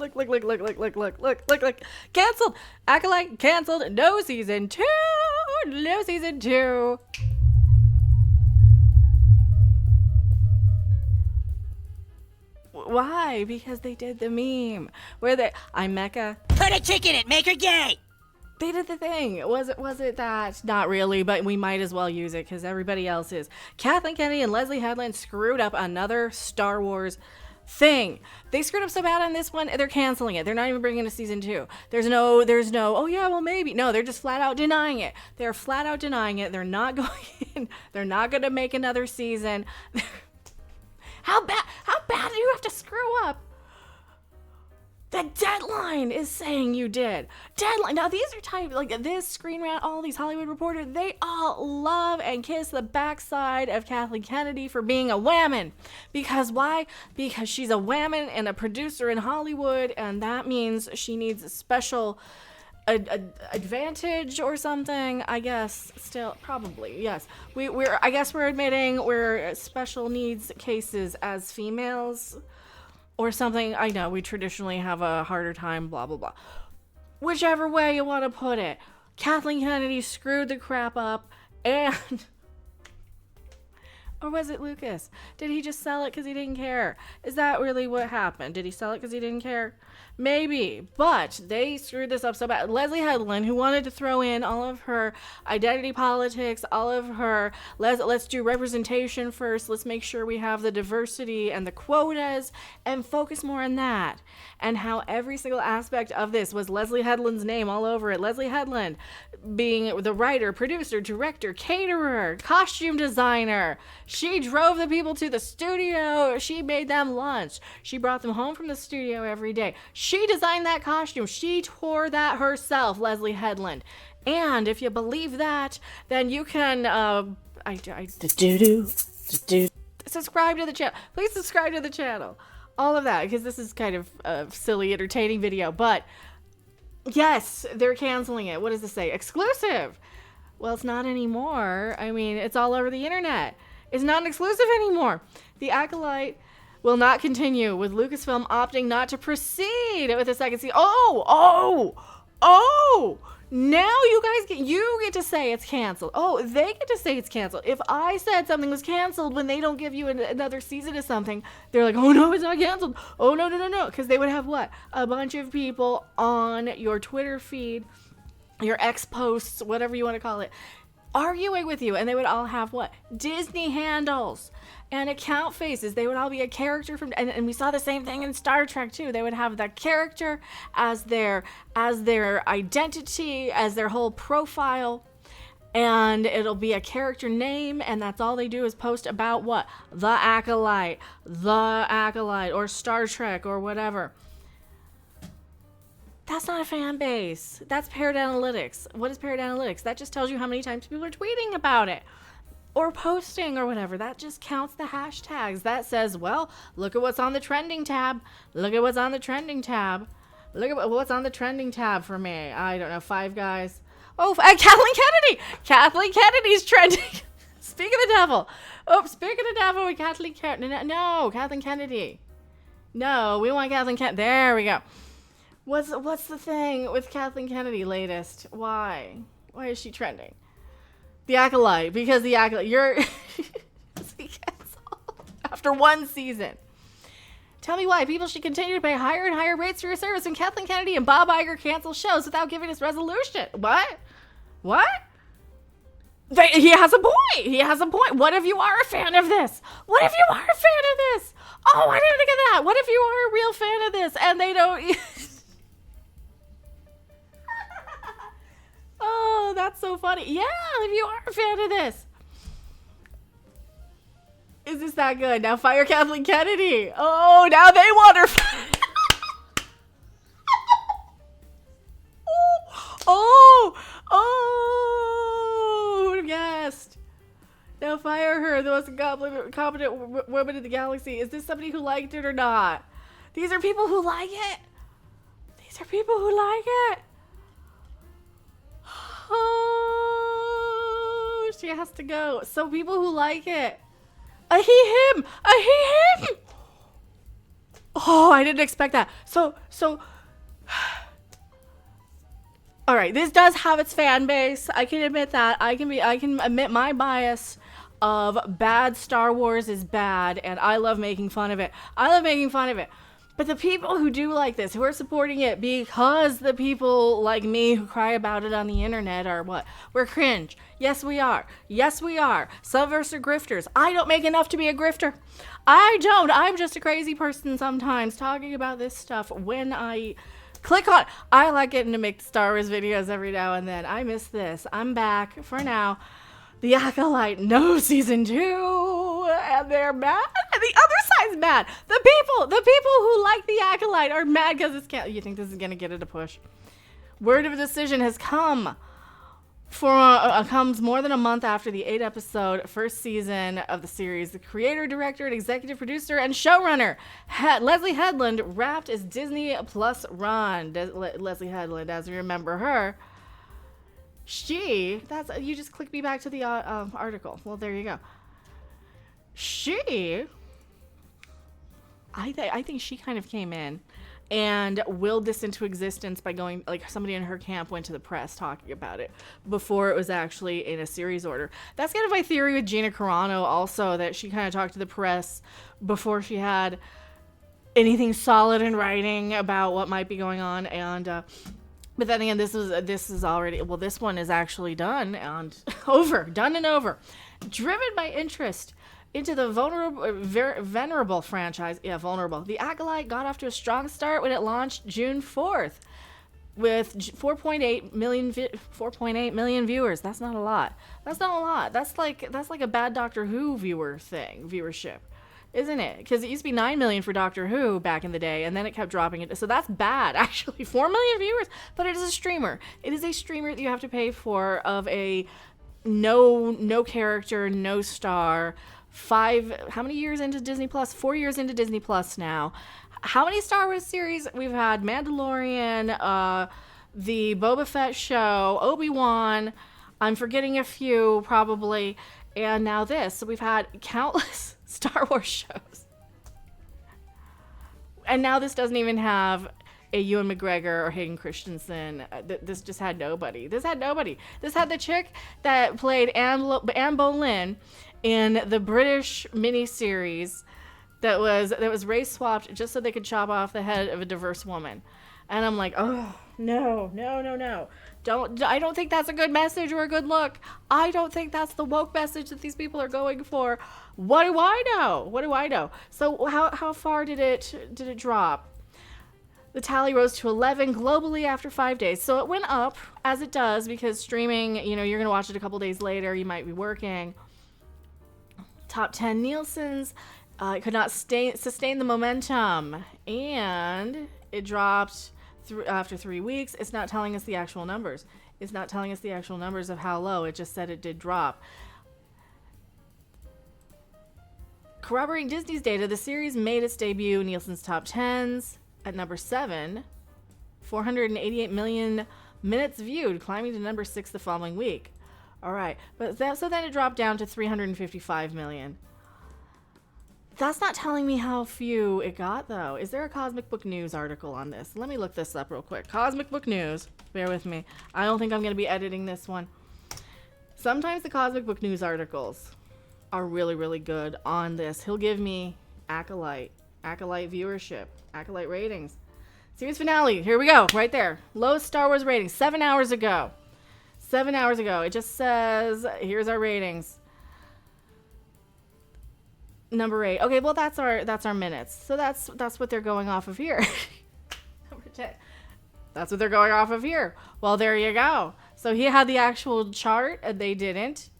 Look. Canceled. Acolyte canceled. No season 2. No season 2. Why? Because they did the meme where I'm Mecca. Put a chick in it, make her gay. They did the thing. Was it that? Not really, but we might as well use it because everybody else is. Kathleen Kennedy and Leslie Headland screwed up another Star Wars thing. They screwed up so bad on this one, they're canceling it. They're not even bringing it to season 2. There's no, oh yeah, well maybe. No, they're just flat out denying it. They're flat out denying it. They're not going in. They're not going to make another season. How bad do you have to screw up? The Deadline is saying you did. Deadline. Now these are type like this Screen Rant, all these Hollywood Reporters, they all love and kiss the backside of Kathleen Kennedy for being a whammon. Because why? Because she's a whammon and a producer in Hollywood, and that means she needs a special advantage or something. I guess still probably yes. I guess we're admitting we're special needs cases as females. Or something. I know we traditionally have a harder time, blah, blah, blah. Whichever way you want to put it. Kathleen Kennedy screwed the crap up and... Or was it Lucas? Did he just sell it because he didn't care? Is that really what happened? Did he sell it because he didn't care? Maybe, but they screwed this up so bad. Leslie Headland, who wanted to throw in all of her identity politics, all of her, let's do representation first, let's make sure we have the diversity and the quotas, and focus more on that. And how every single aspect of this was Leslie Headland's name all over it. Leslie Headland being the writer, producer, director, caterer, costume designer. She drove the people to the studio. She made them lunch. She brought them home from the studio every day. She designed that costume. She tore that herself, Leslie Headland. And if you believe that, then you can subscribe to the channel. Please subscribe to the channel. All of that, because this is kind of a silly, entertaining video. But yes, they're canceling it. What does this say? Exclusive. Well, it's not anymore. I mean, it's all over the internet. It's not an exclusive anymore. The Acolyte will not continue, with Lucasfilm opting not to proceed with the second season. Oh! Now you get to say it's canceled. Oh, they get to say it's canceled. If I said something was canceled when they don't give you another season of something, they're like, oh no, it's not canceled. Oh no. Because they would have what? A bunch of people on your Twitter feed, your X posts, whatever you want to call it, arguing with you, and they would all have what? Disney handles and account faces. They would all be a character from, and we saw the same thing in Star Trek too. They would have that character as their identity, as their whole profile, and it'll be a character name, and that's all they do is post about what? The Acolyte, or Star Trek, or whatever. That's not a fan base. That's paired analytics. What is paired analytics? That just tells you how many times people are tweeting about it or posting or whatever. That just counts the hashtags. That says, well, look at what's on the trending tab. Look at what's on the trending tab. Look at what's on the trending tab for me. I don't know, Five Guys. Oh, Kathleen Kennedy. Kathleen Kennedy's trending. Speak of the devil. Oh, speak of the devil with Kathleen Kennedy. No, Kathleen Kennedy. No, we want Kathleen Kennedy. There we go. What's the thing with Kathleen Kennedy latest? Why is she trending? The Acolyte, because the Acolyte, you're after one season. Tell me why people should continue to pay higher and higher rates for your service when Kathleen Kennedy and Bob Iger cancel shows without giving us resolution. What? He has a point. What if you are a fan of this? Oh, I didn't think of that. What if you are a real fan of this and they don't... Oh, that's so funny. Yeah, if you are a fan of this. Is this that good? Now fire Kathleen Kennedy. Oh, now they want her. Oh, who would have guessed? Now fire her, the most competent woman in the galaxy. Is this somebody who liked it or not? These are people who like it. Oh, she has to go. So people who like it. A he, him. Oh, Oh, I didn't expect that. So all right, this does have its fan base. I can admit that. I can admit my bias of bad Star Wars is bad, and I love making fun of it. But the people who do like this, who are supporting it because the people like me who cry about it on the internet are what? We're cringe. Yes, we are. Some of us are grifters. I don't make enough to be a grifter. I don't. I'm just a crazy person sometimes talking about this stuff when I click on. I like getting to make Star Wars videos every now and then. I miss this. I'm back for now. The Acolyte, no season 2, and they're mad, and the other side's mad. The people who like the Acolyte are mad because it's can't. You think this is gonna get it a push? Word of a decision has come. Comes more than a month after the 8-episode first season of the series. The creator, director, and executive producer and showrunner Leslie Headland wrapped his Disney Plus run. Leslie Headland, as you remember her. You just click me back to the article. Well, there you go. I think she kind of came in and willed this into existence by going, like, somebody in her camp went to the press talking about it before it was actually in a series order. That's kind of my theory with Gina Carano also, that she kind of talked to the press before she had anything solid in writing about what might be going on. And but then again, this is already, well, this one is actually done and over. Driven by interest into the venerable franchise. Yeah, vulnerable. The Acolyte got off to a strong start when it launched June 4th with 4.8 million viewers. That's not a lot. That's like a bad Doctor Who viewership. Isn't it? Because it used to be 9 million for Doctor Who back in the day, and then it kept dropping it. So that's bad, actually. 4 million viewers, but it is a streamer. It is a streamer that you have to pay for, of a no character, no star. How many years into Disney Plus? 4 years into Disney Plus now. How many Star Wars series? We've had Mandalorian, the Boba Fett show, Obi-Wan. I'm forgetting a few, probably. And now this. So we've had countless Star Wars shows. And now this doesn't even have a Ewan McGregor or Hayden Christensen. This just had nobody. This had the chick that played Anne Boleyn in the British miniseries that was race swapped just so they could chop off the head of a diverse woman. And I'm like, oh, no. I don't think that's a good message or a good look. I don't think that's the woke message that these people are going for. What do I know? So how far did it drop? The tally rose to 11 globally after 5 days. So it went up, as it does, because streaming, you're going to watch it a couple days later. You might be working. Top 10 Nielsen's could not sustain the momentum. And it dropped after 3 weeks. It's not telling us the actual numbers. Of how low. It just said it did drop. Corroborating Disney's data, the series made its debut in Nielsen's top 10s at number 7, 488 million minutes viewed, climbing to number 6 the following week. All right, so then it dropped down to 355 million. That's not telling me how few it got, though. Is there a Cosmic Book News article on this? Let me look this up real quick. Cosmic Book News. Bear with me. I don't think I'm going to be editing this one. Sometimes the Cosmic Book News articles are really, really good on this. He'll give me Acolyte viewership, Acolyte ratings. Series finale. Here we go. Right there. Lowest Star Wars rating. 7 hours ago. It just says, here's our ratings. Number 8. Okay, well that's our minutes. So that's what they're going off of here. Number 10. That's what they're going off of here. Well, there you go. So he had the actual chart and they didn't.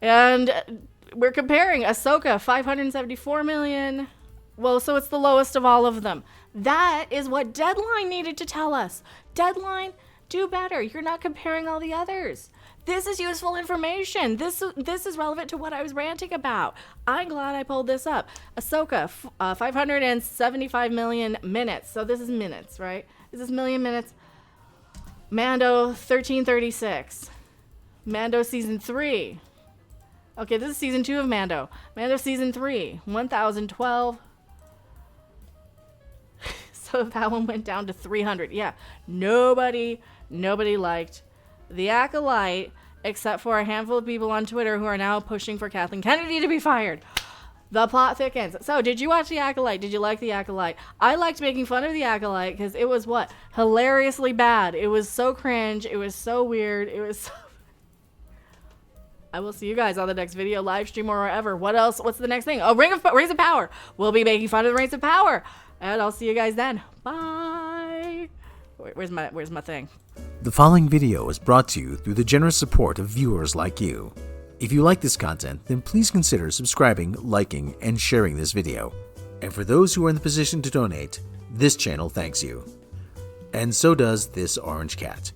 And we're comparing Ahsoka, 574 million. Well, so it's the lowest of all of them. That is what Deadline needed to tell us. Deadline, do better. You're not comparing all the others. This is useful information. This is relevant to what I was ranting about. I'm glad I pulled this up. Ahsoka, 575 million minutes. So this is minutes, right? This is million minutes. Mando, 1336. Mando season 3. Okay, this is season 2 of Mando. Mando season 3, 1012 So that one went down to 300. Yeah, nobody liked the Acolyte except for a handful of people on Twitter who are now pushing for Kathleen Kennedy to be fired. The plot thickens. So, did you watch The Acolyte? Did you like The Acolyte? I liked making fun of The Acolyte because it was what? Hilariously bad. It was so cringe. It was so weird. It was so... I will see you guys on the next video, live stream, or wherever. What else? What's the next thing? Oh, Rings of Power. We'll be making fun of the Rings of Power. And I'll see you guys then. Bye. Wait, where's my thing? The following video is brought to you through the generous support of viewers like you. If you like this content, then please consider subscribing, liking, and sharing this video. And for those who are in the position to donate, this channel thanks you. And so does this orange cat.